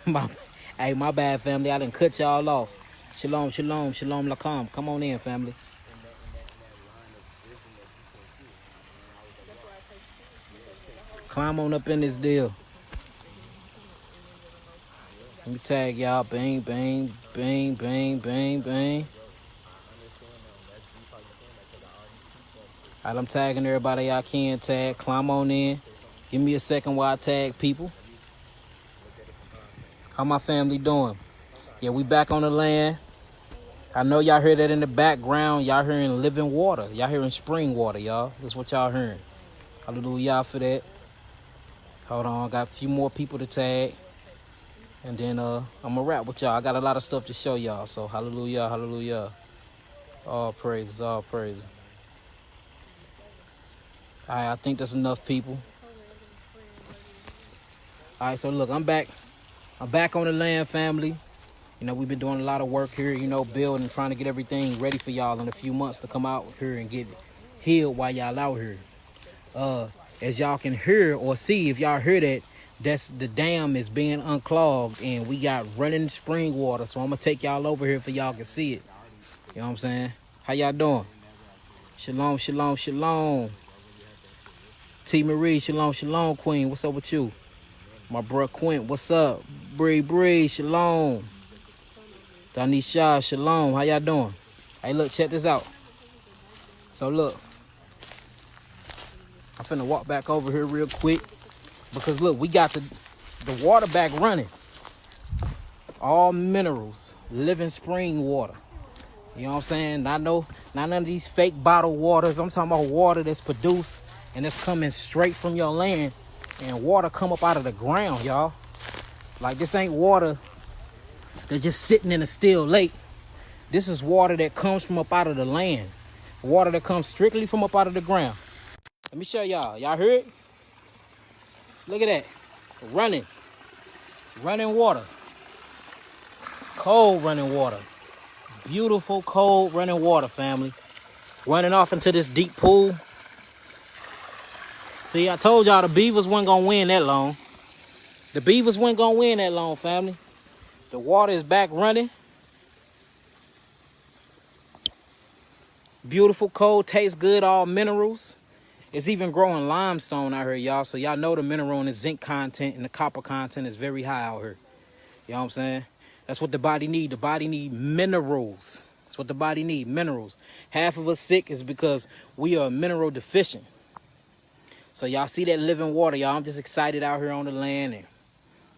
my, hey, my bad, family. I done cut y'all off. Shalom, shalom, shalom, lakam. Come on in, family. Climb on up in this deal. Let me tag y'all. Bang, bang, bang, bang, bang, bang. Alright, I'm tagging everybody y'all can tag. Climb on in. Give me a second while I tag people. How my family doing? Yeah, we back on the land. I know y'all hear that in the background. Y'all hearing living water. Y'all hearing spring water, y'all. That's what y'all hearing. Hallelujah for that. Hold on, I got a few more people to tag. And then I'm going to wrap with y'all. I got a lot of stuff to show y'all. So hallelujah, hallelujah. All praises, all praises. All right, I think that's enough people. All right, so look, I'm back. I'm back on the land, family. You know, we've been doing a lot of work here, you know, building, trying to get everything ready for y'all in a few months to come out here and get healed while y'all out here. As y'all can hear or see, if y'all hear that, that's the dam is being unclogged and we got running spring water. So I'm going to take y'all over here for y'all can see it. You know what I'm saying? How y'all doing? Shalom, shalom, shalom. T. Marie, shalom, shalom, queen. What's up with you? My bro Quint, what's up? Bree, shalom. Danisha, shalom. How y'all doing? Hey, look, check this out. So, look. I'm finna walk back over here real quick. Because, look, we got the water back running. All minerals. Living spring water. You know what I'm saying? Not none of these fake bottled waters. I'm talking about water that's produced and it's coming straight from your land. And water come up out of the ground, y'all. Like, this ain't water that's just sitting in a still lake. This is water that comes from up out of the land. Water that comes strictly from up out of the ground. Let me show y'all. Y'all heard it? Look at that. Running. Running water. Cold running water. Beautiful, cold running water, family. Running off into this deep pool. See, I told y'all the beavers weren't going to win that long. The beavers weren't going to win that long, family. The water is back running. Beautiful, cold, tastes good, all minerals. It's even growing limestone out here, y'all. So y'all know the mineral and the zinc content and the copper content is very high out here. You know what I'm saying? That's what the body need. The body need minerals. That's what the body need, minerals. Half of us sick is because we are mineral deficient. So y'all see that living water, y'all. I'm just excited out here on the land, and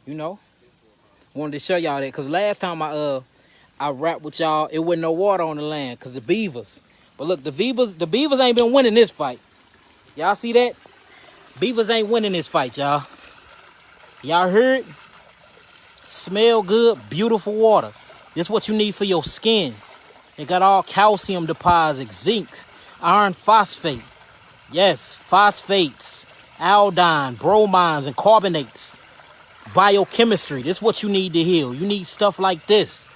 you know, wanted to show y'all that because last time I rapped with y'all, it wasn't no water on the land because the beavers. But look, the beavers ain't been winning this fight. Y'all see that? Beavers ain't winning this fight, y'all. Y'all heard? Smell good, beautiful water. This is what you need for your skin. It got all calcium deposits, zinc, iron phosphate. Yes, phosphates, iodine, bromines, and carbonates. Biochemistry. This is what you need to heal. You need stuff like this.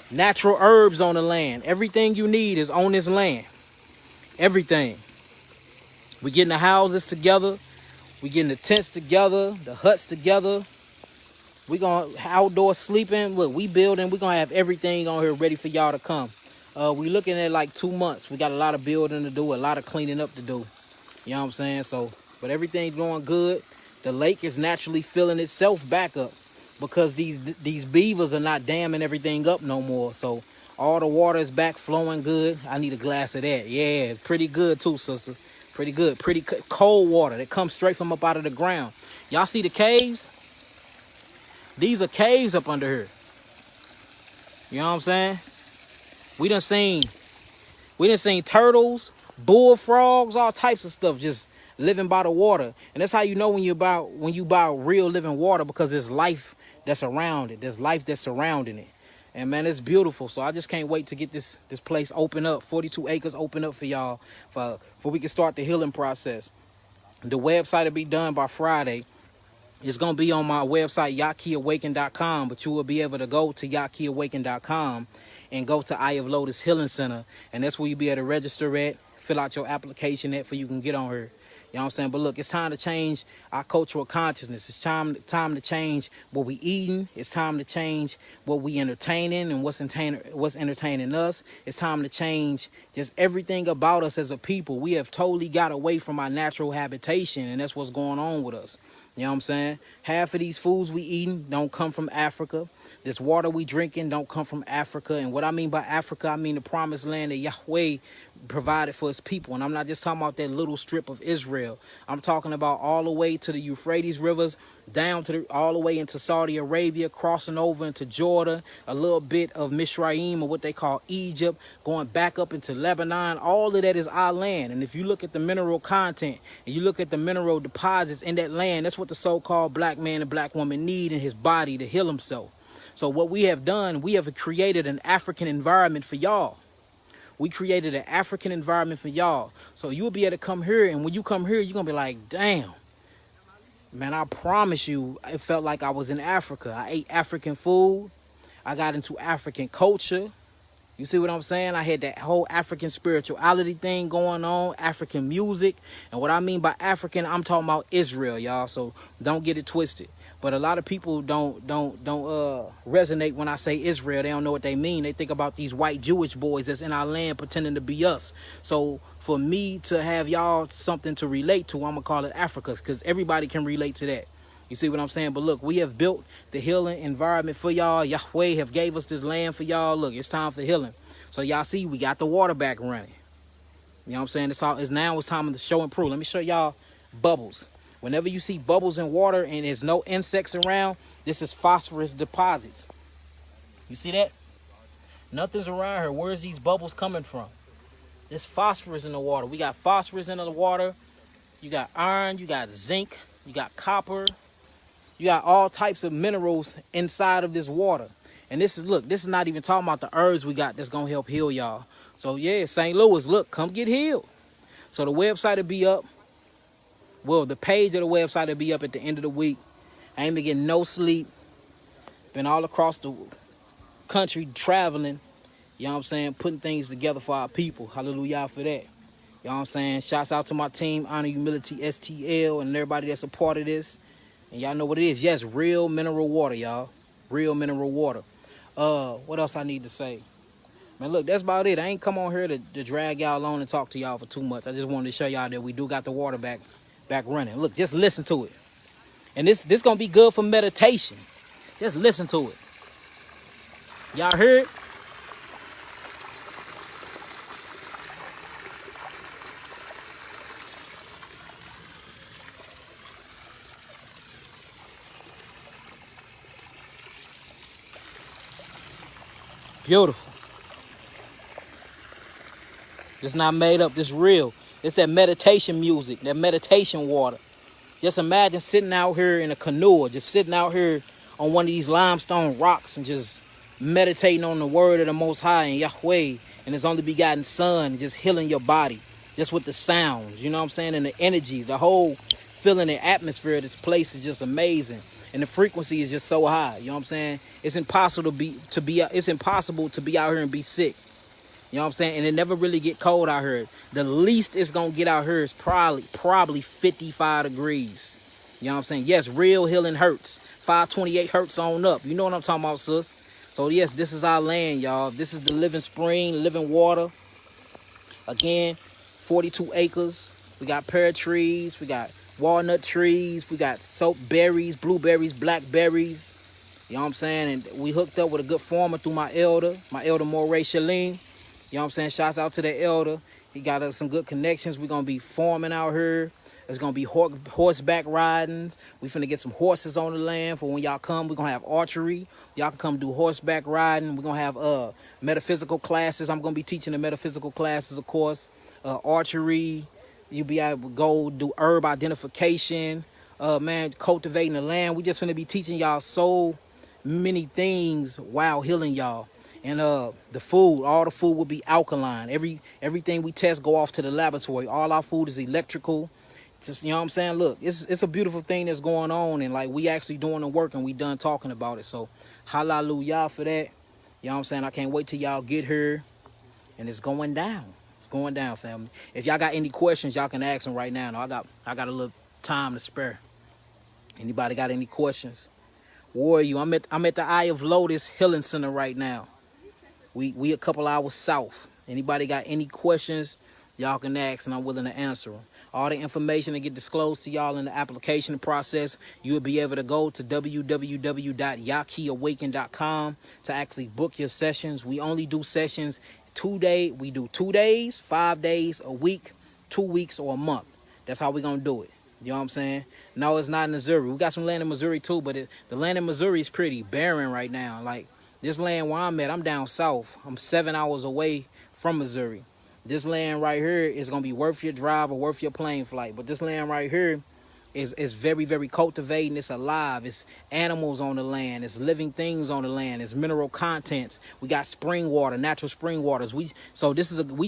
Natural herbs on the land. Everything you need is on this land. Everything. We getting the houses together. We getting the tents together. The huts together. We gonna outdoor sleeping. Look, we building. We gonna have everything on here ready for y'all to come. We looking at like 2 months. We got a lot of building to do. A lot of cleaning up to do. You know what I'm saying? So, but everything's going good. The lake is naturally filling itself back up because these beavers are not damming everything up no more. So all the water is back flowing good. I need a glass of that. Yeah, it's pretty good too, sister. Pretty good. Pretty cold water that comes straight from up out of the ground. Y'all see the caves? These are caves up under here. You know what I'm saying? We done seen turtles, bullfrogs, all types of stuff just living by the water. And that's how you know when you buy real living water, because there's life that's around it. There's life that's surrounding it. And man, it's beautiful. So I just can't wait to get this place open up. 42 acres open up for y'all for we can start the healing process. The website will be done by Friday. It's going to be on my website, Yah'kiAwaken.com, but you will be able to go to Yah'kiAwaken.com and go to Eye of Lotus Healing Center. And that's where you'll be able to register at, fill out your application at, for you can get on here. You know what I'm saying? But look, it's time to change our cultural consciousness. It's time to change what we eating. It's time to change what we entertaining and what's entertaining us. It's time to change just everything about us as a people. We have totally got away from our natural habitation, and that's what's going on with us. You know what I'm saying? Half of these foods we eating don't come from Africa. This water we drinking don't come from Africa. And what I mean by Africa, I mean the promised land that Yahweh provided for his people. And I'm not just talking about that little strip of Israel. I'm talking about all the way to the Euphrates rivers, down to all the way into Saudi Arabia, crossing over into Jordan, a little bit of Mizraim, or what they call Egypt, going back up into Lebanon. All of that is our land. And if you look at the mineral content and you look at the mineral deposits in that land, that's what the so-called black man and black woman need in his body to heal himself. So what we have done, we have created an African environment for y'all. We created an African environment for y'all. So you'll be able to come here, and when you come here, you're going to be like, damn, man, I promise you, it felt like I was in Africa. I ate African food. I got into African culture. You see what I'm saying? I had that whole African spirituality thing going on, African music. And what I mean by African, I'm talking about Israel, y'all. So don't get it twisted. But a lot of people don't resonate when I say Israel. They don't know what they mean. They think about these white Jewish boys that's in our land pretending to be us. So for me to have y'all something to relate to, I'm going to call it Africa, because everybody can relate to that. You see what I'm saying? But look, we have built the healing environment for y'all. Yahweh have gave us this land for y'all. Look, it's time for healing. So y'all see, we got the water back running. You know what I'm saying? It's time to show and prove. Let me show y'all bubbles. Whenever you see bubbles in water and there's no insects around, this is phosphorus deposits. You see that? Nothing's around here. Where's these bubbles coming from? There's phosphorus in the water. We got phosphorus in the water. You got iron. You got zinc. You got copper. You got all types of minerals inside of this water. And this is not even talking about the herbs we got that's going to help heal y'all. So yeah, St. Louis, look, come get healed. So the website will be up. Well, the page of the website will be up at the end of the week. I ain't been getting no sleep. Been all across the country traveling. You know what I'm saying? Putting things together for our people. Hallelujah for that. You know what I'm saying? Shouts out to my team, Honor, Humility, STL, and everybody that's a part of this. And y'all know what it is. Yes, real mineral water, y'all. Real mineral water. What else I need to say? Man, look, that's about it. I ain't come on here to drag y'all on and talk to y'all for too much. I just wanted to show y'all that we do got the water back running. Look, just listen to it. And this gonna be good for meditation. Just listen to it. Y'all heard? Beautiful. It's not made up. It's real. It's that meditation music, that meditation water. Just imagine sitting out here in a canoe, or just sitting out here on one of these limestone rocks and just meditating on the word of the Most High and Yahweh and His only begotten Son, just healing your body, just with the sounds, you know what I'm saying, and the energy, the whole feeling and atmosphere of this place is just amazing. And the frequency is just so high, you know what I'm saying? It's impossible to be out here and be sick. You know what I'm saying? And it never really get cold out here. The least it's going to get out here is probably 55 degrees. You know what I'm saying? Yes, real healing hertz. 528 hertz on up. You know what I'm talking about, sis? So, yes, this is our land, y'all. This is the living spring, living water. Again, 42 acres. We got pear trees. We got walnut trees. We got soap berries, blueberries, blackberries. You know what I'm saying? And we hooked up with a good farmer through my elder Moray Shalim. You know what I'm saying? Shouts out to the elder. He got us some good connections. We're going to be farming out here. There's going to be horseback riding. We finna get some horses on the land for when y'all come. We're going to have archery. Y'all can come do horseback riding. We're going to have metaphysical classes. I'm going to be teaching the metaphysical classes, of course. Archery. You'll be able to go do herb identification. Man, cultivating the land. We just finna be teaching y'all so many things while healing y'all. And the food, all the food will be alkaline. Everything we test go off to the laboratory. All our food is electrical. Just, you know what I'm saying? Look, it's a beautiful thing that's going on, and like we actually doing the work and we done talking about it. So hallelujah for that. You know what I'm saying? I can't wait till y'all get here, and it's going down. It's going down, family. If y'all got any questions, y'all can ask them right now. No, I got a little time to spare. Anybody got any questions? Warrior, I'm at the Eye of Lotus Healing Center right now. We a couple hours south. Anybody got any questions, y'all can ask, and I'm willing to answer them. All the information that get disclosed to y'all in the application process, you'll be able to go to www.yahkiawaken.com to actually book your sessions. We only do sessions 2 days. We do 2 days, 5 days, a week, 2 weeks, or a month. That's how we're going to do it. You know what I'm saying? No, it's not in Missouri. We got some land in Missouri too, but the land in Missouri is pretty barren right now. Like this land where I'm at, I'm down south. I'm 7 hours away from Missouri. This land right here is going to be worth your drive or worth your plane flight. But this land right here is very, very cultivating. It's alive. It's animals on the land. It's living things on the land. It's mineral contents. We got spring water, natural spring waters. We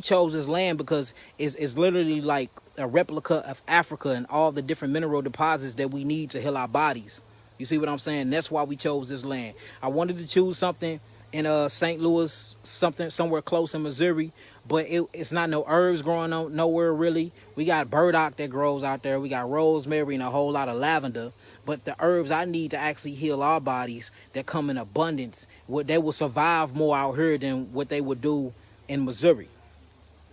chose this land because it's literally like a replica of Africa and all the different mineral deposits that we need to heal our bodies. You see what I'm saying? That's why we chose this land. I wanted to choose something in St. Louis, somewhere close in Missouri, but it's not no herbs growing on nowhere really. We got burdock that grows out there. We got rosemary and a whole lot of lavender. But the herbs I need to actually heal our bodies that come in abundance, they will survive more out here than what they would do in Missouri.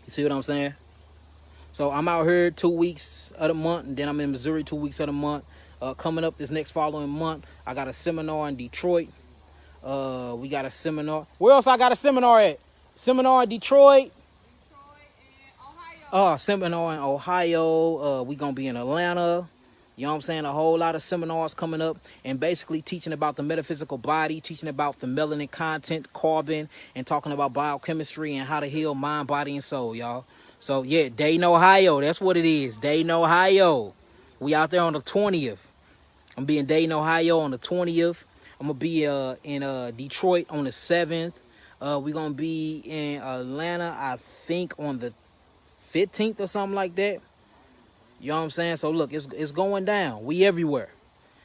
You see what I'm saying? So I'm out here 2 weeks of the month, and then I'm in Missouri 2 weeks of the month. Coming up this next following month, I got a seminar in Detroit. We got a seminar. Where else I got a seminar at? Seminar in Detroit. Seminar in Ohio. We gonna be in Atlanta. You know what I'm saying? A whole lot of seminars coming up and basically teaching about the metaphysical body, teaching about the melanin content, carbon, and talking about biochemistry and how to heal mind, body, and soul, y'all. So yeah, Dayton, Ohio. That's what it is. Dayton, Ohio. We out there on the 20th. I'm be in Dayton, Ohio on the 20th. I'm going to be in Detroit on the 7th. We're going to be in Atlanta, I think, on the 15th or something like that. You know what I'm saying? So, look, it's going down. We everywhere.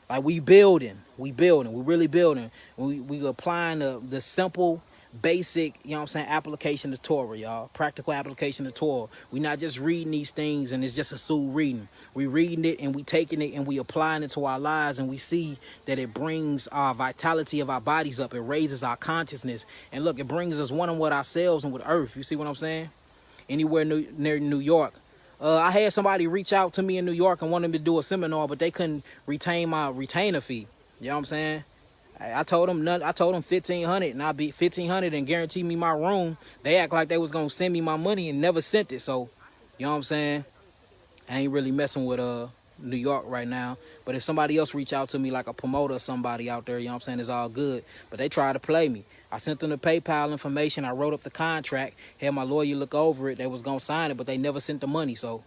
Like, we building. We really building. We applying the simple, basic, you know what I'm saying, application of Torah, y'all. Practical application of Torah. We not just reading these things and it's just a soul reading. We reading it and we taking it and we applying it to our lives, and we see that it brings our vitality of our bodies up. It raises our consciousness. And look, it brings us one with ourselves and with earth. You see what I'm saying? Anywhere near New York. I had somebody reach out to me in New York and wanted me to do a seminar, but they couldn't retain my retainer fee. You know what I'm saying? I told them $1,500, and I'll be $1,500 and guarantee me my room. They act like they was gonna send me my money and never sent it. So, you know what I'm saying? I ain't really messing with New York right now. But if somebody else reach out to me, like a promoter or somebody out there, you know what I'm saying, it's all good. But they try to play me. I sent them the PayPal information. I wrote up the contract. Had my lawyer look over it. They was gonna sign it, but they never sent the money. So,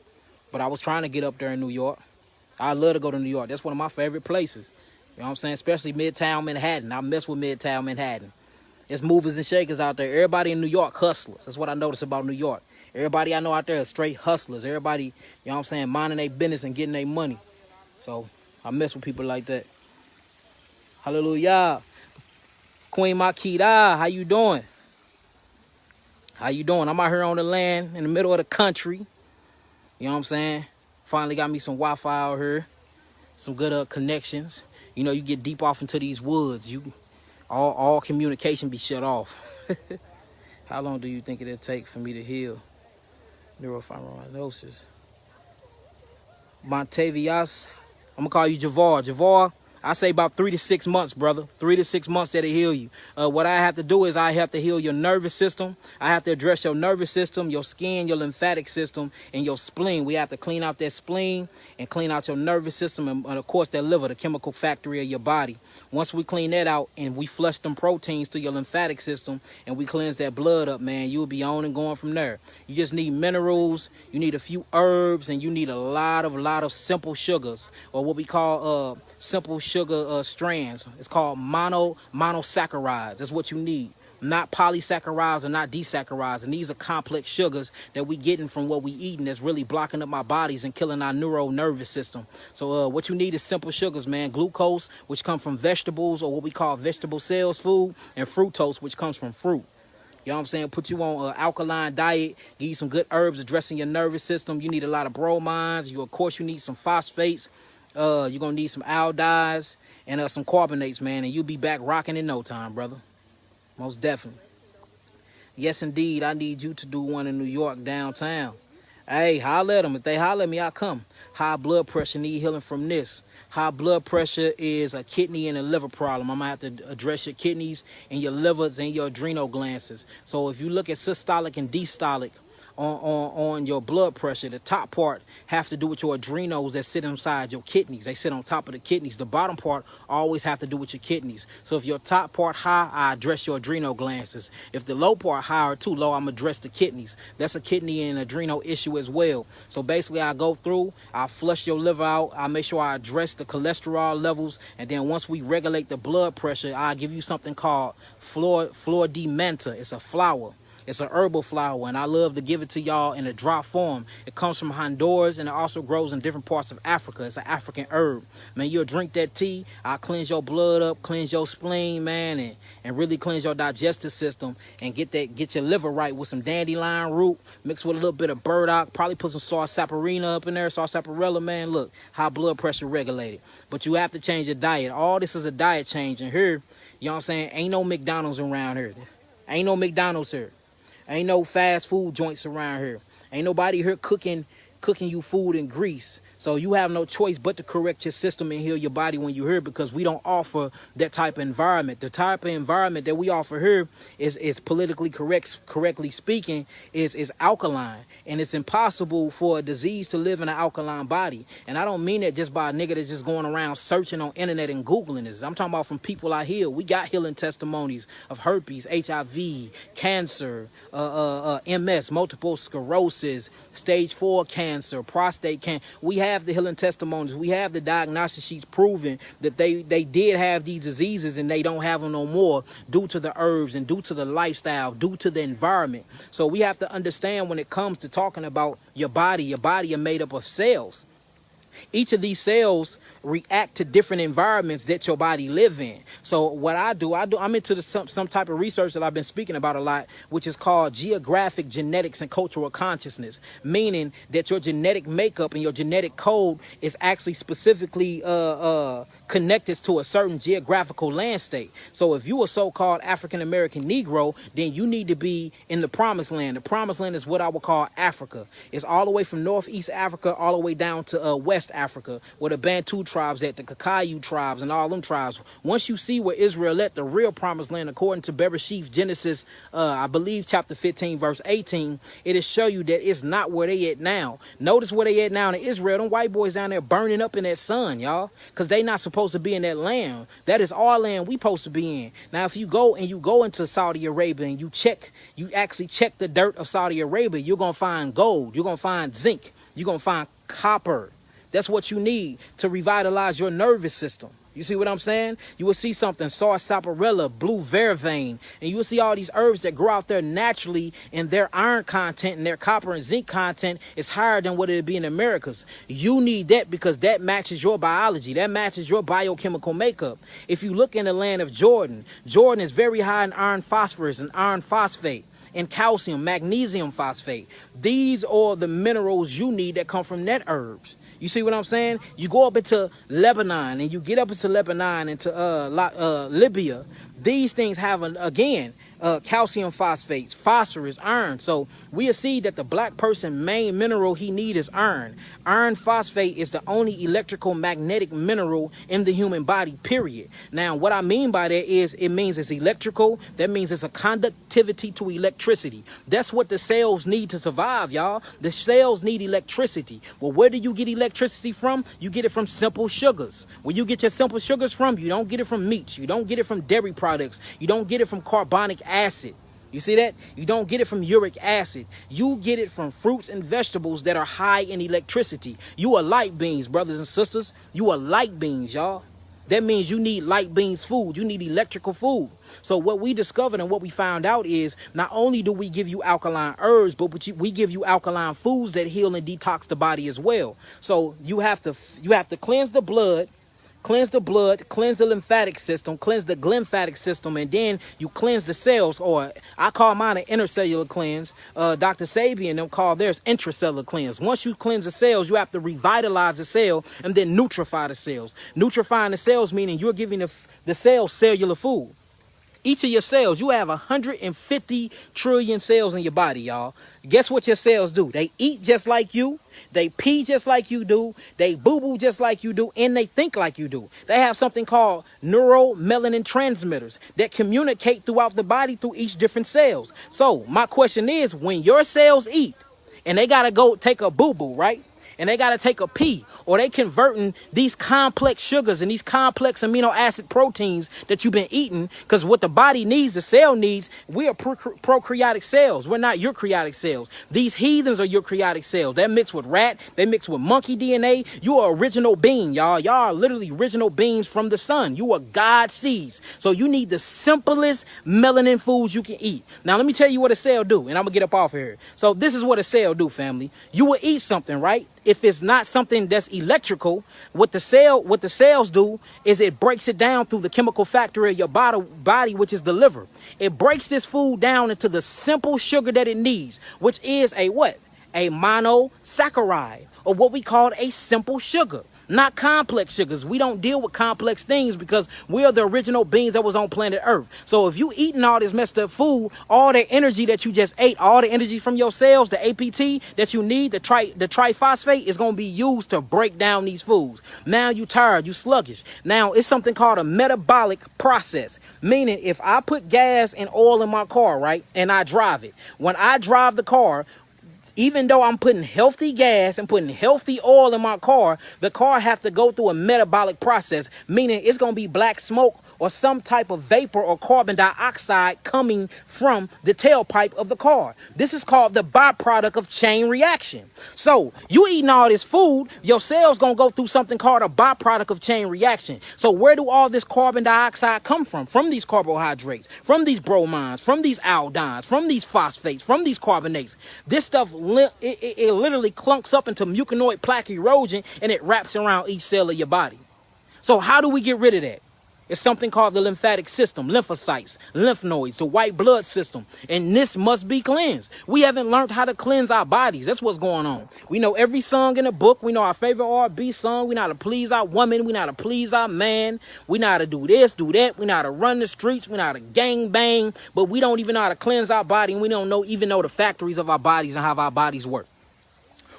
but I was trying to get up there in New York. I love to go to New York. That's one of my favorite places. You know what I'm saying? Especially Midtown Manhattan. I mess with Midtown Manhattan. It's movers and shakers out there. Everybody in New York hustlers. That's what I notice about New York. Everybody I know out there is straight hustlers. Everybody, you know what I'm saying, minding their business and getting their money. So I mess with people like that. Hallelujah. Queen Makita, how you doing? How you doing? I'm out here on the land in the middle of the country. You know what I'm saying? Finally got me some Wi-Fi out here. Some good connections. You know, you get deep off into these woods, all communication be shut off. How long do you think it'll take for me to heal neurofibromatosis? Montavious, I'm gonna call you Javar. Javar, I say about 3 to 6 months, brother. 3 to 6 months that'll heal you. What I have to do is I have to heal your nervous system. I have to address your nervous system, your skin, your lymphatic system, and your spleen. We have to clean out that spleen and clean out your nervous system and of course, that liver, the chemical factory of your body. Once we clean that out and we flush them proteins through your lymphatic system and we cleanse that blood up, man, you'll be on and going from there. You just need minerals, you need a few herbs, and you need a lot of simple sugars, or what we call simple sugar strands. It's called monosaccharides. That's what you need. Not polysaccharides or not desaccharides. And these are complex sugars that we getting from what we eating that's really blocking up our bodies and killing our nervous system. So what you need is simple sugars, man. Glucose, which come from vegetables, or what we call vegetable cells food, and fructose, which comes from fruit. You know what I'm saying? Put you on an alkaline diet, give you some good herbs addressing your nervous system. You need a lot of bromines. Of course, you need some phosphates. You're going to need some aldehydes and some carbonates, man. And you'll be back rocking in no time, brother. Most definitely. Yes, indeed. I need you to do one in New York downtown. Hey, holler at them. If they holler at me, I'll come. High blood pressure, need healing from this. High blood pressure is a kidney and a liver problem. I'm going to have to address your kidneys and your livers and your adrenal glands. So if you look at systolic and diastolic on your blood pressure, the top part have to do with your adrenals that sit inside your kidneys. They sit on top of the kidneys. The bottom part always have to do with your kidneys. So if your top part high, I address your adrenal glands. If the low part high or too low, I'm address the kidneys. That's a kidney and adrenal issue as well. So basically I go through, I flush your liver out, I make sure I address the cholesterol levels, and then once we regulate the blood pressure, I give you something called Florida. It's a flower. It's an herbal flower, and I love to give it to y'all in a dry form. It comes from Honduras, and it also grows in different parts of Africa. It's an African herb. Man, you'll drink that tea. I'll cleanse your blood up, cleanse your spleen, man, and really cleanse your digestive system and get your liver right with some dandelion root, mixed with a little bit of burdock, probably put some sarsaparilla up in there, sarsaparilla, man. Look, high blood pressure regulated. But you have to change your diet. All this is a diet change, and here, you know what I'm saying, ain't no McDonald's around here. Ain't no McDonald's here. Ain't no fast food joints around here. Ain't nobody here cooking you food in grease. So you have no choice but to correct your system and heal your body when you're here, because we don't offer that type of environment. The type of environment that we offer here is politically correctly speaking, is alkaline. And it's impossible for a disease to live in an alkaline body. And I don't mean that just by a nigga that's just going around searching on internet and Googling this. I'm talking about from people I heal. We got healing testimonies of herpes, HIV, cancer, MS, multiple sclerosis, stage 4 cancer, prostate cancer. We have the healing testimonies. We have the diagnostic sheets proving that they did have these diseases and they don't have them no more due to the herbs and due to the lifestyle, due to the environment. So we have to understand when it comes to talking about your body are made up of cells. Each of these cells react to different environments that your body live in. So what I'm into some type of research that I've been speaking about a lot, which is called geographic genetics and cultural consciousness, meaning that your genetic makeup and your genetic code is actually specifically connected to a certain geographical landscape. So if you a so-called African-American Negro, then you need to be in the promised land. The promised land is what I would call Africa. It's all the way from Northeast Africa all the way down to West Africa, where the Bantu tribes at, the Kakayu tribes and all them tribes. Once you see where Israel at, the real promised land, according to Bereshith, Genesis, I believe chapter 15, verse 18, it'll show you that it's not where they at now. Notice where they at now in Israel. Them white boys down there burning up in that sun, y'all, because they not supposed to be in that land. That is our land we supposed to be in. Now, if you go into Saudi Arabia and you actually check the dirt of Saudi Arabia, you're going to find gold. You're going to find zinc. You're going to find copper. That's what you need to revitalize your nervous system. You see what I'm saying? You will see something, sarsaparilla, blue vervain, and you will see all these herbs that grow out there naturally, and their iron content and their copper and zinc content is higher than what it would be in America's. You need that because that matches your biology. That matches your biochemical makeup. If you look in the land of Jordan is very high in iron phosphorus and iron phosphate, and calcium, magnesium phosphate. These are the minerals you need that come from net herbs. You see what I'm saying? You go up into Lebanon and you get up into Lebanon, into Libya. These things have, calcium phosphates, phosphorus, iron. So we see that the black person main mineral he need is iron. Iron phosphate is the only electrical magnetic mineral in the human body, period. Now, what I mean by that is it means it's electrical. That means it's a conductivity to electricity. That's what the cells need to survive, y'all. The cells need electricity. Well, where do you get electricity from? You get it from simple sugars. Where you get your simple sugars from, you don't get it from meats. You don't get it from dairy products. You don't get it from carbonic acid. You see that? You don't get it from uric acid. You get it from fruits and vegetables that are high in electricity. You are light beings, brothers and sisters. You are light beings, y'all. That means you need light beings food. You need electrical food. So what we discovered and what we found out is not only do we give you alkaline herbs, but we give you alkaline foods that heal and detox the body as well. So you have to cleanse the blood, cleanse the blood, cleanse the lymphatic system, cleanse the glymphatic system, and then you cleanse the cells, or I call mine an intercellular cleanse. Dr. Sabian and them call theirs intracellular cleanse. Once you cleanse the cells, you have to revitalize the cell and then nutrify the cells. Nutrifying the cells meaning you're giving the cells cellular food. Each of your cells, you have 150 trillion cells in your body, y'all. Guess what your cells do? They eat just like you. They pee just like you do. They boo-boo just like you do. And they think like you do. They have something called neuromelanin transmitters that communicate throughout the body through each different cells. So my question is, when your cells eat and they got to go take a boo-boo, right? And they got to take a pee, or they converting these complex sugars and these complex amino acid proteins that you've been eating, because what the body needs, the cell needs, we are prokaryotic cells. We're not eukaryotic cells. These heathens are eukaryotic cells. They're mixed with rat. They mix with monkey DNA. You are original being, y'all. Y'all are literally original beings from the sun. You are God seeds. So you need the simplest melanin foods you can eat. Now, let me tell you what a cell do, and I'm going to get up off of here. So this is what a cell do, family. You will eat something, right? If it's not something that's electrical, what the cells do is it breaks it down through the chemical factory of your body, which is the liver. It breaks this food down into the simple sugar that it needs, which is a what? A monosaccharide, or what we call a simple sugar. Not complex sugars. We don't deal with complex things because we are the original beings that was on planet Earth. So if you eating all this messed up food, all the energy that you just ate, all the energy from your cells, the APT that you need, the triphosphate is going to be used to break down these foods. Now you tired, you sluggish. Now it's something called a metabolic process. Meaning if I put gas and oil in my car, right, and I drive it, when I drive the car, even though I'm putting healthy gas and putting healthy oil in my car, the car have to go through a metabolic process, meaning it's going to be black smoke or some type of vapor or carbon dioxide coming from the tailpipe of the car. This is called the byproduct of chain reaction. So you eating all this food, your cells going to go through something called a byproduct of chain reaction. So where do all this carbon dioxide come from? From these carbohydrates, from these bromines, from these iodines, from these phosphates, from these carbonates. This stuff, it literally clumps up into muconoid plaque erosion, and it wraps around each cell of your body. So how do we get rid of that? It's something called the lymphatic system, lymphocytes, lymph nodes, the white blood system. And this must be cleansed. We haven't learned how to cleanse our bodies. That's what's going on. We know every song in the book. We know our favorite R&B song. We know how to please our woman. We know how to please our man. We know how to do this, do that. We know how to run the streets. We know how to gang bang. But we don't even know how to cleanse our body. And we don't even know the factories of our bodies and how our bodies work.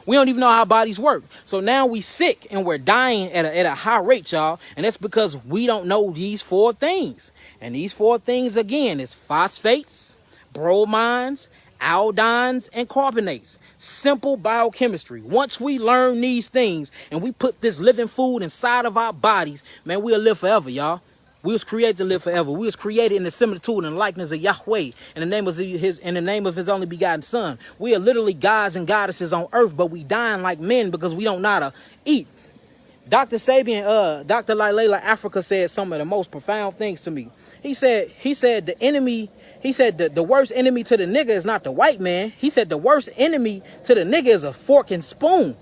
We don't even know how our bodies work. So now we sick and we're dying at a high rate, y'all. And that's because we don't know these four things. And these four things, again, is phosphates, bromines, iodines, and carbonates. Simple biochemistry. Once we learn these things and we put this living food inside of our bodies, man, we'll live forever, y'all. We was created to live forever. We was created in the similitude and likeness of Yahweh in the name of his only begotten son. We are literally gods and goddesses on earth, but we dying like men because we don't know how to eat. Dr. Sabian, Dr. Lilela Africa said some of the most profound things to me. He said the enemy, he said the worst enemy to the nigga is not the white man. He said the worst enemy to the nigga is a fork and spoon.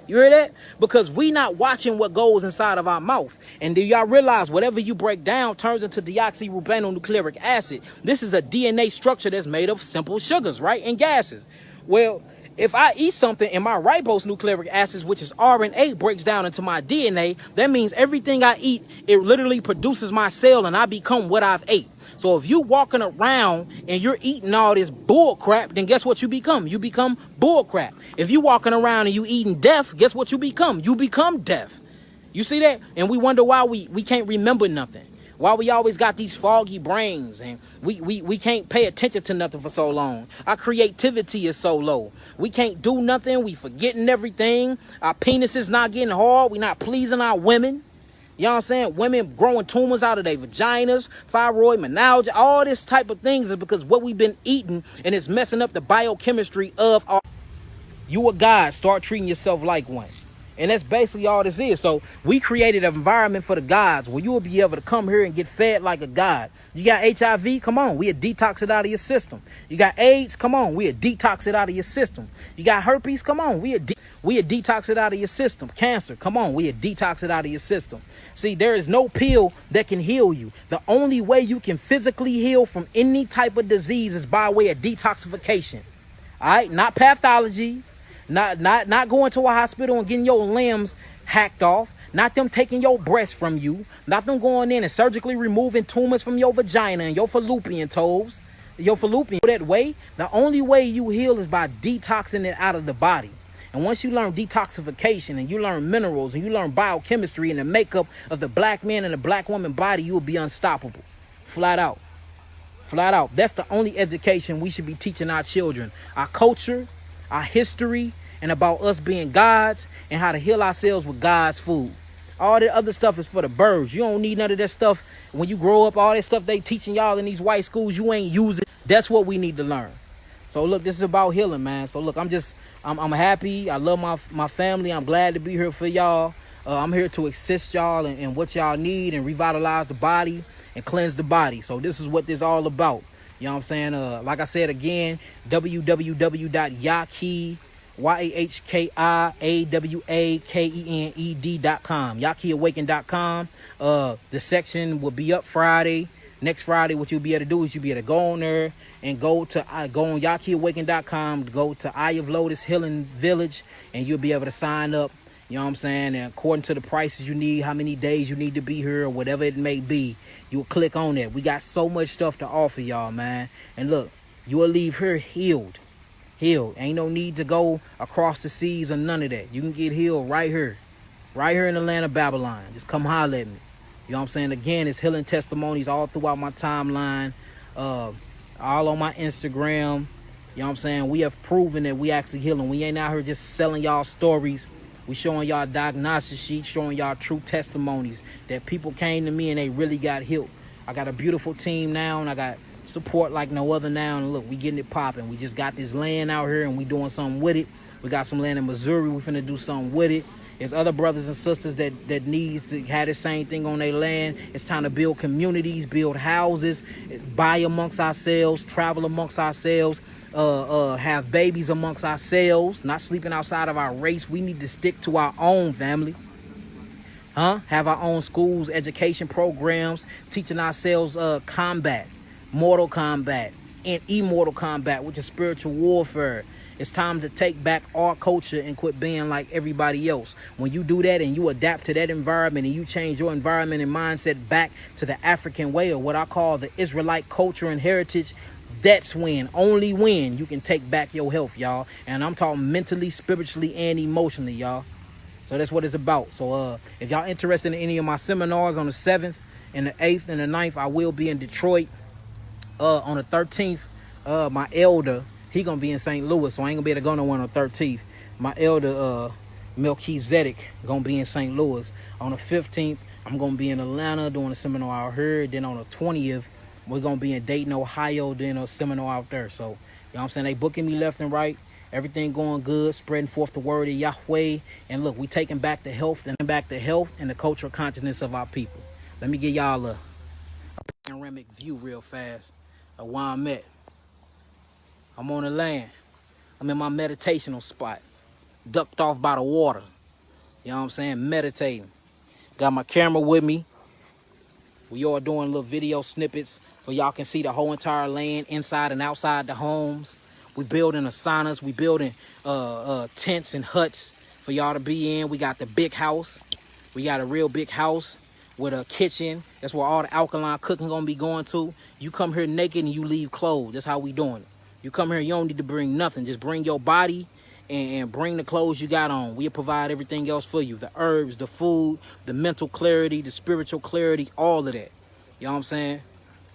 You hear that? Because we not watching what goes inside of our mouth. And do y'all realize whatever you break down turns into deoxyribonucleic acid? This is a DNA structure that's made of simple sugars, right? And gases. Well, if I eat something and my ribonucleic acids, which is RNA, breaks down into my DNA, that means everything I eat, it literally produces my cell and I become what I've ate. So if you walking around and you're eating all this bull crap, then guess what you become? You become bull crap. If you walking around and you eating death, guess what you become? You become death. You see that? And we wonder why we can't remember nothing. Why we always got these foggy brains and we can't pay attention to nothing for so long. Our creativity is so low. We can't do nothing. We forgetting everything. Our penis is not getting hard. We're not pleasing our women. You know what I'm saying? Women growing tumors out of their vaginas, thyroid, meningitis, all this type of things is because what we've been eating, and it's messing up the biochemistry of our... You a God, start treating yourself like one. And that's basically all this is. So we created an environment for the gods where you will be able to come here and get fed like a god. You got HIV? Come on. We'll detox it out of your system. You got AIDS? Come on. We'll detox it out of your system. You got herpes? Come on. We'll detox it out of your system. Cancer? Come on. We'll detox it out of your system. See, there is no pill that can heal you. The only way you can physically heal from any type of disease is by way of detoxification. All right? Not pathology. Not going to a hospital and getting your limbs hacked off. Not them taking your breast from you. Not them going in and surgically removing tumors from your vagina and your fallopian tubes. Your fallopian. That way, the only way you heal is by detoxing it out of the body. And once you learn detoxification and you learn minerals and you learn biochemistry and the makeup of the black man and the black woman body, you will be unstoppable. Flat out. Flat out. That's the only education we should be teaching our children. Our culture, our history, and about us being gods and how to heal ourselves with God's food. All the other stuff is for the birds. You don't need none of that stuff. When you grow up, all that stuff they teaching y'all in these white schools, you ain't using. That's what we need to learn. So look, this is about healing, man. So look, I'm happy. I love my family. I'm glad to be here for y'all. I'm here to assist y'all in what y'all need and revitalize the body and cleanse the body. So this is what this all about. You know what I'm saying? Like I said again, www.Yah'ki, YAHKIAWAKENED.com. Yah'kiAwaken.com. The section will be up Friday. Next Friday, what you'll be able to do is you'll be able to go on there and go on Yah'kiAwaken.com, go to Eye of Lotus Healing Village, and you'll be able to sign up. You know what I'm saying? And according to the prices you need, how many days you need to be here, or whatever it may be, you'll click on that. We got so much stuff to offer y'all, man. And look, you will leave here healed. Healed. Ain't no need to go across the seas or none of that. You can get healed right here. Right here in the land of Babylon. Just come holler at me. You know what I'm saying? Again, it's healing testimonies all throughout my timeline. All on my Instagram. You know what I'm saying? We have proven that we actually healing. We ain't out here just selling y'all stories. We showing y'all diagnosis sheets, showing y'all true testimonies that people came to me and they really got healed. I got a beautiful team now, and I got support like no other now. And look, we getting it popping. We just got this land out here and we doing something with it. We got some land in Missouri. We finna do something with it. There's other brothers and sisters that needs to have the same thing on their land. It's time to build communities, build houses, buy amongst ourselves, travel amongst ourselves, have babies amongst ourselves, not sleeping outside of our race. We need to stick to our own family. Have our own schools, education programs, teaching ourselves combat, mortal combat, and immortal combat, which is spiritual warfare. It's time to take back our culture and quit being like everybody else. When you do that and you adapt to that environment and you change your environment and mindset back to the African way, or what I call the Israelite culture and heritage, that's when, only when, you can take back your health, y'all. And I'm talking mentally, spiritually, and emotionally, y'all. So that's what it's about. So if y'all interested in any of my seminars on the 7th and the 8th and the 9th, I will be in Detroit. On the 13th, my elder, he gonna be in St. Louis, so I ain't gonna be able to go nowhere on the 13th. My elder, MELCHIZEDEK, gonna be in St. Louis. On the 15th, I'm gonna be in Atlanta doing a seminar out here. Then on the 20th, we're gonna be in Dayton, Ohio, doing a seminar out there. So, you know what I'm saying? They booking me left and right. Everything going good, spreading forth the word of Yahweh. And look, we taking back the health and the cultural consciousness of our people. Let me give y'all a panoramic view real fast of where I'm at. I'm on the land. I'm in my meditational spot. Ducked off by the water. You know what I'm saying? Meditating. Got my camera with me. We all doing little video snippets where y'all can see the whole entire land inside and outside the homes. We building asanas. We building tents and huts for y'all to be in. We got the big house. We got a real big house with a kitchen. That's where all the alkaline cooking gonna be going to. You come here naked and you leave clothes. That's how we doing it. You come here, you don't need to bring nothing. Just bring your body and bring the clothes you got on. We'll provide everything else for you. The herbs, the food, the mental clarity, the spiritual clarity, all of that. You know what I'm saying?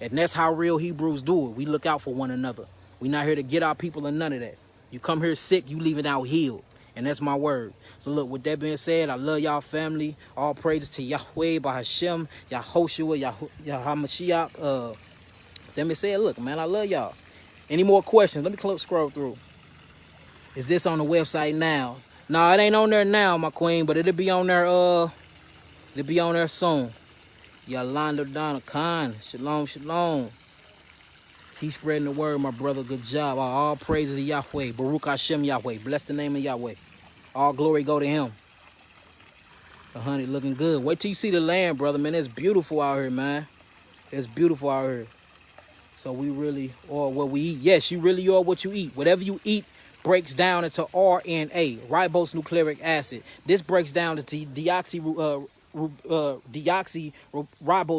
And that's how real Hebrews do it. We look out for one another. We not here to get our people and none of that. You come here sick, you leaving out healed. And that's my word. So look, with that being said, I love y'all family. All praises to Yahweh, by Hashem, Yahoshua, Yahamashiach. Let me say it, look, man, I love y'all. Any more questions? Let me scroll through. Is this on the website now? Nah, it ain't on there now, my queen, but it'll be on there, it'll be on there soon. Yolanda Donna Khan. Shalom, shalom. Keep spreading the word, my brother. Good job. All praises to Yahweh. Baruch Hashem Yahweh. Bless the name of Yahweh. All glory go to him. The honey looking good. Wait till you see the land, brother, man. It's beautiful out here, man. It's beautiful out here. So we really are what we eat. Yes, you really are what you eat. Whatever you eat breaks down into RNA, ribose nucleic acid. This breaks down into deoxyribose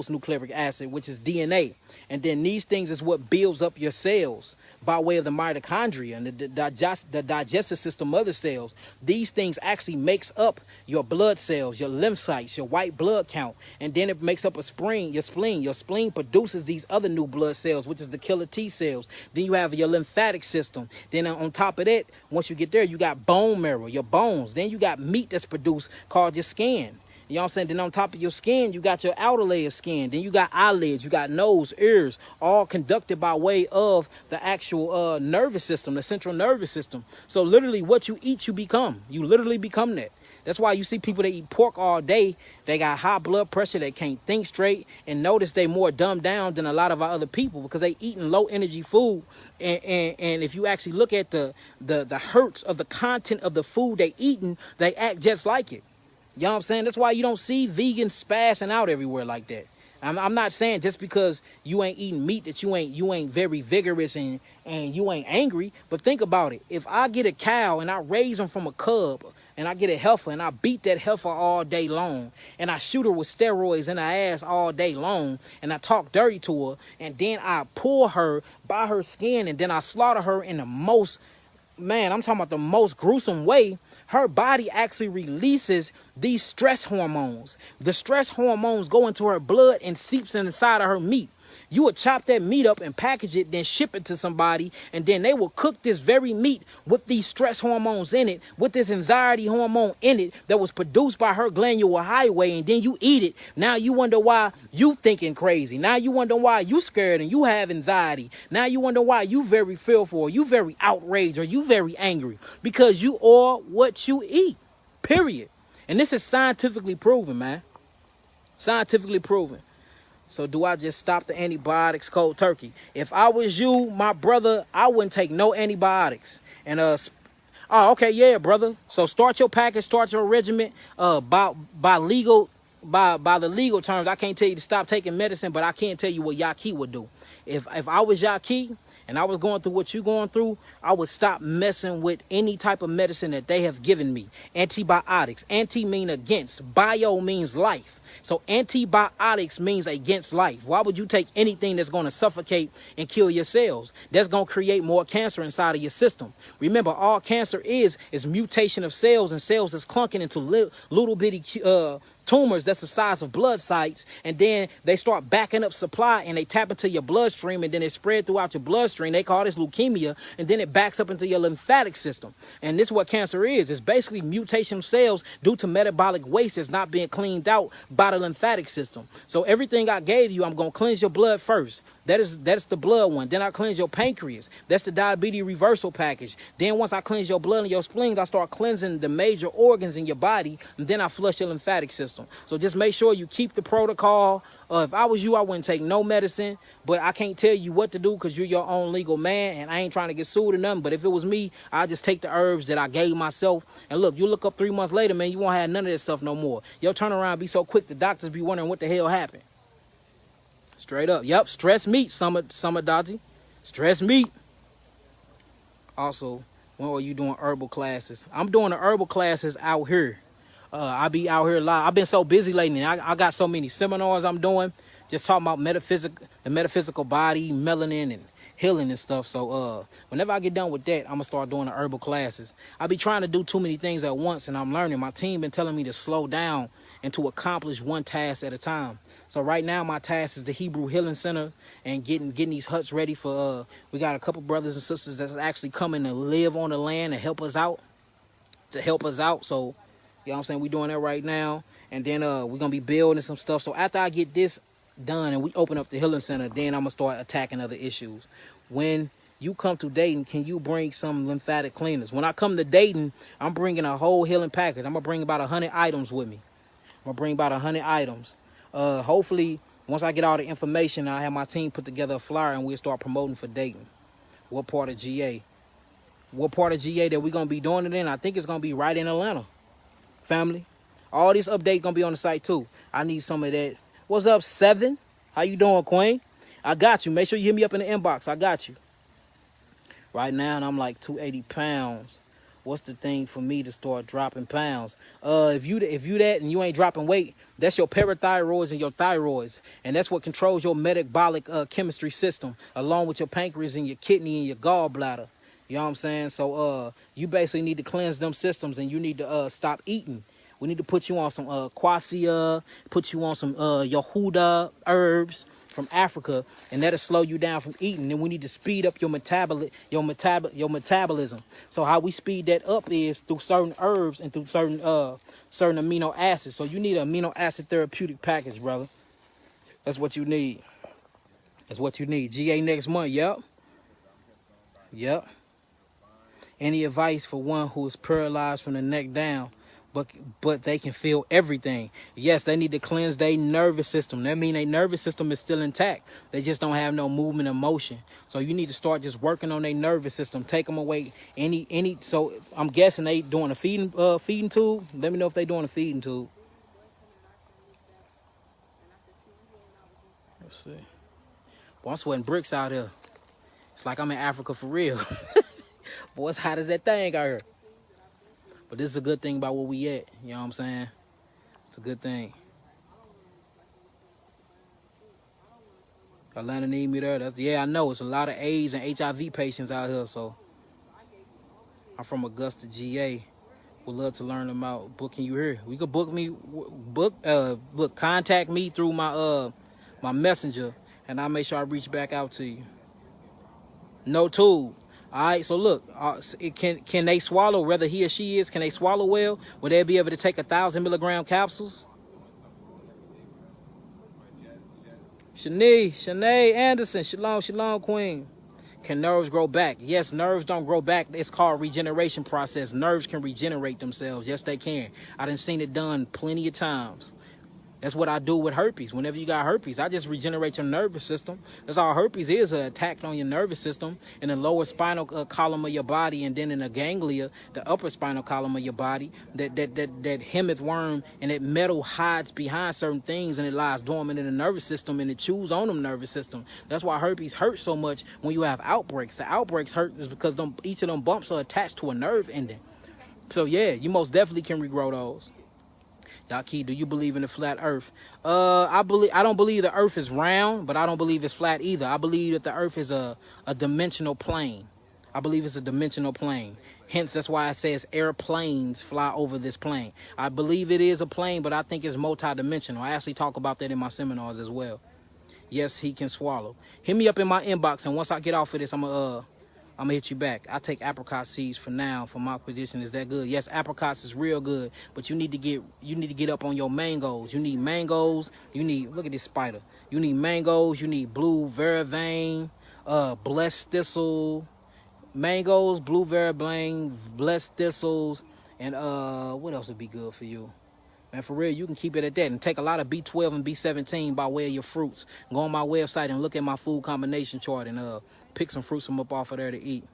nucleic acid, which is DNA. And then these things is what builds up your cells by way of the mitochondria and the digestive system of the cells. These things actually makes up your blood cells, your lymphocytes, your white blood count. And then it makes up your spleen. Your spleen produces these other new blood cells, which is the killer T cells. Then you have your lymphatic system. Then on top of that, once you get there, you got bone marrow, your bones. Then you got meat that's produced called your skin. You know what I'm saying? Then on top of your skin, you got your outer layer of skin. Then you got eyelids, you got nose, ears, all conducted by way of the actual nervous system, the central nervous system. So literally what you eat, you become. You literally become that. That's why you see people that eat pork all day. They got high blood pressure. They can't think straight. And notice they more dumbed down than a lot of our other people because they eating low energy food. And if you actually look at the hertz of the content of the food they eating, they act just like it. You know what I'm saying? That's why you don't see vegans spazzing out everywhere like that. I'm not saying just because you ain't eating meat that you ain't very vigorous and you ain't angry. But think about it. If I get a cow and I raise them from a cub and I get a heifer and I beat that heifer all day long and I shoot her with steroids in her ass all day long and I talk dirty to her and then I pull her by her skin and then I slaughter her in the most, man, I'm talking about the most gruesome way, her body actually releases these stress hormones. The stress hormones go into her blood and seeps inside of her meat. You would chop that meat up and package it, then ship it to somebody, and then they will cook this very meat with these stress hormones in it, with this anxiety hormone in it that was produced by her glandular highway, and then you eat it. Now you wonder why you thinking crazy. Now you wonder why you scared and you have anxiety. Now you wonder why you very fearful, or you very outraged, or you very angry, because you are what you eat, period. And this is scientifically proven, man. Scientifically proven. So do I just stop the antibiotics cold turkey? If I was you, my brother, I wouldn't take no antibiotics. And oh, okay, yeah, brother. So start your package, start your regimen. By the legal terms, I can't tell you to stop taking medicine, but I can tell you what Yah'ki would do. If I was Yah'ki and I was going through what you're going through, I would stop messing with any type of medicine that they have given me. Antibiotics. Anti mean against. Bio means life. So antibiotics means against life. Why would you take anything that's going to suffocate and kill your cells? That's going to create more cancer inside of your system. Remember, all cancer is mutation of cells, and cells is clunking into little bitty tumors that's the size of blood sites, and then they start backing up supply and they tap into your bloodstream, and then it spread throughout your bloodstream. They call this leukemia, and then it backs up into your lymphatic system. And this is what cancer is. It's basically mutation of cells due to metabolic waste that's not being cleaned out by the lymphatic system. So everything I gave you, I'm going to cleanse your blood first. That's the blood one. Then I cleanse your pancreas. That's the diabetes reversal package. Then once I cleanse your blood and your spleen, I start cleansing the major organs in your body, and then I flush your lymphatic system. So just make sure you keep the protocol. If I was you, I wouldn't take no medicine, but I can't tell you what to do because you're your own legal man, and I ain't trying to get sued or nothing. But if it was me, I'd just take the herbs that I gave myself. And look, you look up 3 months later, man, you won't have none of this stuff no more. Your turnaround be so quick, the doctors be wondering what the hell happened. Straight up. Yep. Stress meat, Summer Dodgy. Stress meat. Also, when are you doing herbal classes? I'm doing the herbal classes out here. I be out here a lot. I've been so busy lately. I got so many seminars I'm doing. Just talking about the metaphysical body, melanin, and healing and stuff. So whenever I get done with that, I'm going to start doing the herbal classes. I be trying to do too many things at once, and I'm learning. My team been telling me to slow down and to accomplish one task at a time. So right now, my task is the Hebrew Healing Center and getting these huts ready for, we got a couple brothers and sisters that's actually coming to live on the land and help us out. So, you know what I'm saying? We're doing that right now. And then we're going to be building some stuff. So after I get this done and we open up the Healing Center, then I'm going to start attacking other issues. When You come to Dayton, can you bring some lymphatic cleaners? When I come to Dayton, I'm bringing a whole healing package. I'm going to bring about 100 items with me. I'm going to bring about 100 items. Hopefully, once I get all the information, I have my team put together a flyer and we'll start promoting for Dayton. What part of GA? What part of GA that we're going to be doing it in? I think it's going to be right in Atlanta. Family. All these updates going to be on the site too. I need some of that. What's up, 7? How you doing, Queen? I got you. Make sure you hit me up in the inbox. I got you. Right now, I'm like 280 pounds. What's the thing for me to start dropping pounds? If you that and you ain't dropping weight, that's your parathyroids and your thyroids. And that's what controls your metabolic chemistry system, along with your pancreas and your kidney and your gallbladder. You know what I'm saying? So you basically need to cleanse them systems, and you need to stop eating. We need to put you on some quassia, put you on some YAHUDAHS herbs from Africa, and that'll slow you down from eating. And we need to speed up your metabolism. So how we speed that up is through certain herbs and through certain amino acids. So you need an amino acid therapeutic package, brother. That's what you need. That's what you need. GA next month. Yep. Yep. Any advice for one who is paralyzed from the neck down, but they can feel everything? Yes, they need to cleanse their nervous system. That means their nervous system is still intact. They just don't have no movement or motion. So you need to start just working on their nervous system. Take them away. So I'm guessing they doing a feeding tube. Let me know if they doing a feeding tube. Let's see. Boy, I'm sweating bricks out here. It's like I'm in Africa for real. Boy, it's hot as that thing out here. But this is a good thing about where we at. You know what I'm saying? It's a good thing. Atlanta need me there. Yeah, I know. It's a lot of AIDS and HIV patients out here. So I'm from Augusta, GA. Would love to learn about booking you here. We could book me. Contact me through my my messenger, and I'll make sure I reach back out to you. No tube. All right, so look, can they swallow, whether he or she is, can they swallow well? Will they be able to take 1,000 milligram capsules? Shanae Anderson, shalom, queen. Can nerves grow back? Yes, nerves don't grow back. It's called regeneration process. Nerves can regenerate themselves. Yes, they can. I done seen it done plenty of times. That's what I do with herpes. Whenever you got herpes, I just regenerate your nervous system. That's all herpes is, an attack on your nervous system in the lower spinal column of your body, and then in the ganglia, the upper spinal column of your body. That hemith worm and that metal hides behind certain things, and it lies dormant in the nervous system, and it chews on them nervous system. That's why herpes hurts so much when you have outbreaks. The outbreaks hurt is because each of them bumps are attached to a nerve ending. So yeah, you most definitely can regrow those. Yah'ki, do you believe in the flat earth? I don't believe the earth is round, but I don't believe it's flat either. I believe that the earth is a dimensional plane. I believe it's a dimensional plane. Hence, that's why it says airplanes fly over this plane. I believe it is a plane, but I think it's multi-dimensional. I actually talk about that in my seminars as well. Yes, he can swallow. Hit me up in my inbox, and once I get off of this, I'm gonna hit you back. I take apricot seeds for now for my condition. Is that good? Yes, apricots is real good, but you need to get up on your mangoes. You need mangoes. You need, look at this spider. You need mangoes. You need blue vervain, blessed thistle, mangoes, blue vervain, blessed thistles, and what else would be good for you? Man, for real, you can keep it at that and take a lot of B12 and B17 by way of your fruits. Go on my website and look at my food combination chart and pick some fruits from up off of there to eat.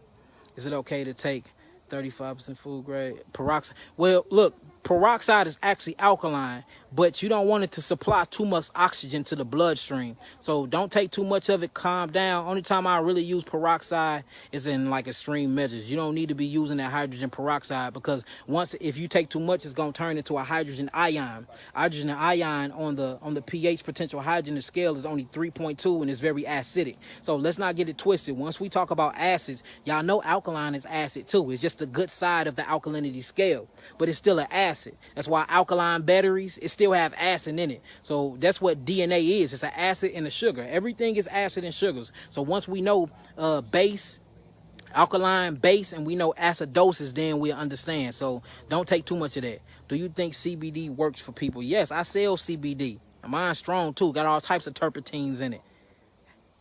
Is it okay to take 35% food grade peroxide? Well, look, peroxide is actually alkaline, but you don't want it to supply too much oxygen to the bloodstream. So don't take too much of it. Calm down. Only time I really use peroxide is in like extreme measures. You don't need to be using that hydrogen peroxide, because if you take too much, it's going to turn into a hydrogen ion. Hydrogen ion on the pH potential hydrogen scale is only 3.2, and it's very acidic. So let's not get it twisted. Once we talk about acids, y'all know alkaline is acid too. It's just the good side of the alkalinity scale, but it's still an acid. That's why alkaline batteries, it still have acid in it. So that's what DNA is. It's an acid and a sugar. Everything is acid and sugars. So once we know base, alkaline base, and we know acidosis, then we'll understand. So don't take too much of that. Do you think CBD works for people? Yes, I sell CBD. Mine's strong too. Got all types of terpenes in it.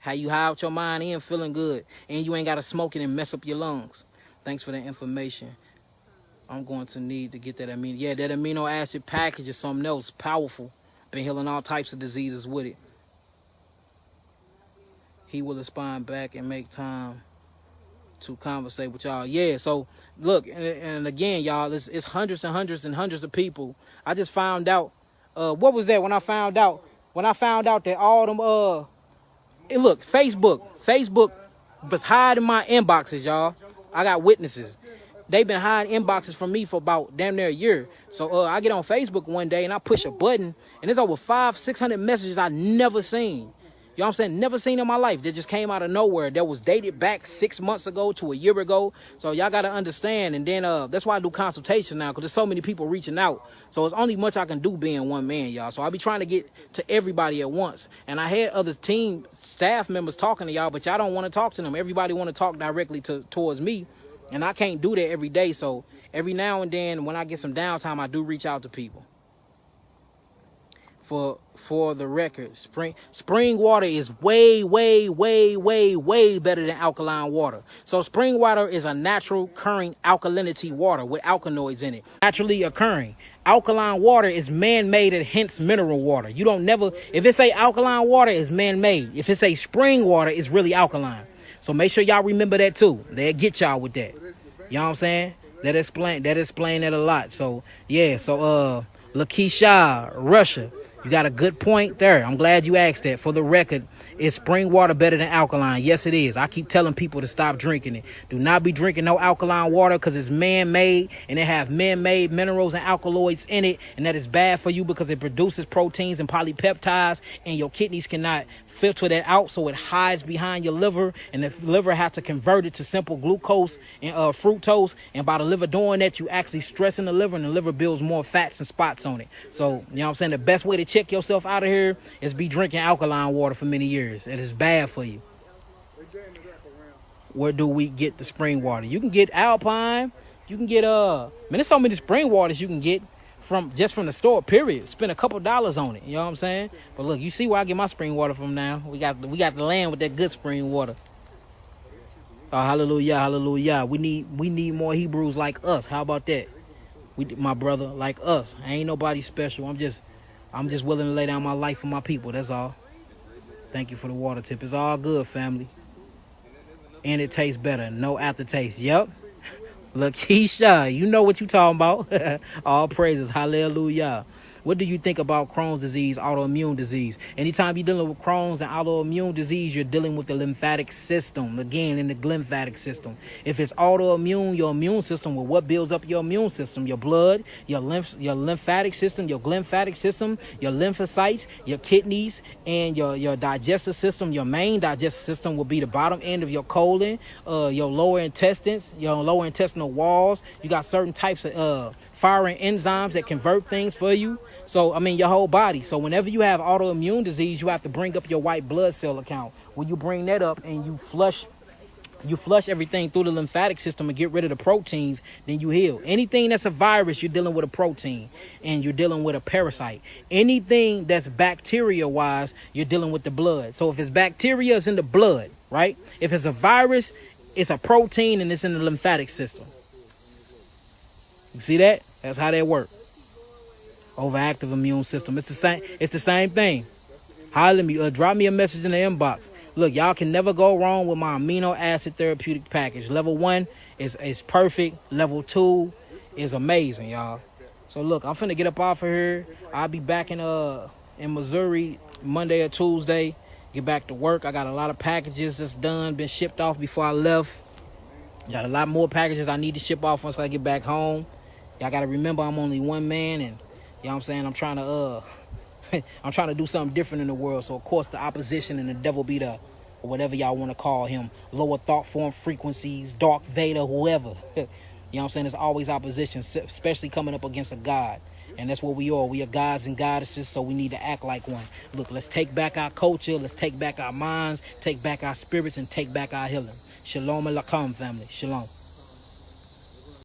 How you high out your mind and feeling good. And you ain't got to smoke it and mess up your lungs. Thanks for that information. I'm going to need to get that amino. Yeah, that amino acid package is something else. Powerful. Been healing all types of diseases with it. He will respond back and make time to conversate with y'all. Yeah, so look, and again, y'all, it's hundreds and hundreds and hundreds of people. I just found out, what was that when I found out that all them, look, Facebook was hiding my inboxes, y'all. I got witnesses. They've been hiding inboxes from me for about damn near a year. So I get on Facebook one day and I push a button and there's over 500-600 messages I never seen. You know what I'm saying? Never seen in my life. That just came out of nowhere. That was dated back 6 months ago to a year ago. So y'all got to understand. And then that's why I do consultation now, because there's so many people reaching out. So it's only much I can do being one man, y'all. So I'll be trying to get to everybody at once. And I had other team staff members talking to y'all, but y'all don't want to talk to them. Everybody want to talk directly towards me. And I can't do that every day. So every now and then when I get some downtime, I do reach out to people. For the record, spring water is way better than alkaline water. So spring water is a natural occurring alkalinity water with alkaloids in it. Naturally occurring. Alkaline water is man-made and hence mineral water. You don't never, if it say alkaline water, it's man-made. If it say spring water, it's really alkaline. So make sure y'all remember that too. They'll get y'all with that. You know what I'm saying? That explain that a lot. So yeah, so Lakeisha, Russia. You got a good point there. I'm glad you asked that. For the record, is spring water better than alkaline? Yes, it is. I keep telling people to stop drinking it. Do not be drinking no alkaline water because it's man-made and it have man-made minerals and alkaloids in it. And that is bad for you because it produces proteins and polypeptides and your kidneys cannot filter that out, so it hides behind your liver, and the liver has to convert it to simple glucose and fructose, and by the liver doing that, you actually stressing the liver, and the liver builds more fats and spots on it. So, you know what I'm saying, the best way to check yourself out of here is be drinking alkaline water for many years. It is bad for you. Where do we get the spring water? You can get Alpine, you can get man, there's so many spring waters you can get from the store, period. Spend a couple dollars on it. You know what I'm saying? But look, you see where I get my spring water from now. We got the land with that good spring water. Oh, hallelujah, hallelujah. We need more Hebrews like us. How about that? My brother, like us. I ain't nobody special. I'm just willing to lay down my life for my people. That's all. Thank you for the water tip. It's all good, family. And it tastes better. No aftertaste. Yep. Lakeisha, you know what you talking about. All praises. Hallelujah. What do you think about Crohn's disease, autoimmune disease? Anytime you're dealing with Crohn's and autoimmune disease, you're dealing with the lymphatic system. Again, in the lymphatic system. If it's autoimmune, your immune system, well, what builds up your immune system? Your blood, your lymphatic system, your glymphatic system, your lymphocytes, your kidneys, and your digestive system. Your main digestive system will be the bottom end of your colon, your lower intestines, your lower intestinal walls. You got certain types of firing enzymes that convert things for you. So, I mean, your whole body. So whenever you have autoimmune disease, you have to bring up your white blood cell account. When you bring that up and you flush everything through the lymphatic system and get rid of the proteins, then you heal. Anything that's a virus, you're dealing with a protein and you're dealing with a parasite. Anything that's bacteria-wise, you're dealing with the blood. So if it's bacteria, it's in the blood, right? If it's a virus, it's a protein and it's in the lymphatic system. You see that? That's how that works. Overactive immune system. It's the same thing. Holler me, drop me a message in the inbox. Look, y'all can never go wrong with my amino acid therapeutic package. Level 1 is perfect. Level 2 is amazing, y'all. So look, I'm finna get up off of here. I'll be back in Missouri Monday or Tuesday. Get back to work. I got a lot of packages that's done, been shipped off before I left. Got a lot more packages I need to ship off once I get back home. Y'all gotta remember I'm only one man, and you know what I'm saying, I'm trying to do something different in the world. So of course the opposition and the devil be the, or whatever y'all want to call him, lower thought form frequencies, dark Vader, whoever. You know what I'm saying? There's always opposition, especially coming up against a God. And that's what we are. We are gods and goddesses, so we need to act like one. Look, let's take back our culture, let's take back our minds, take back our spirits, and take back our healing. Shalom alaikum, family. Shalom.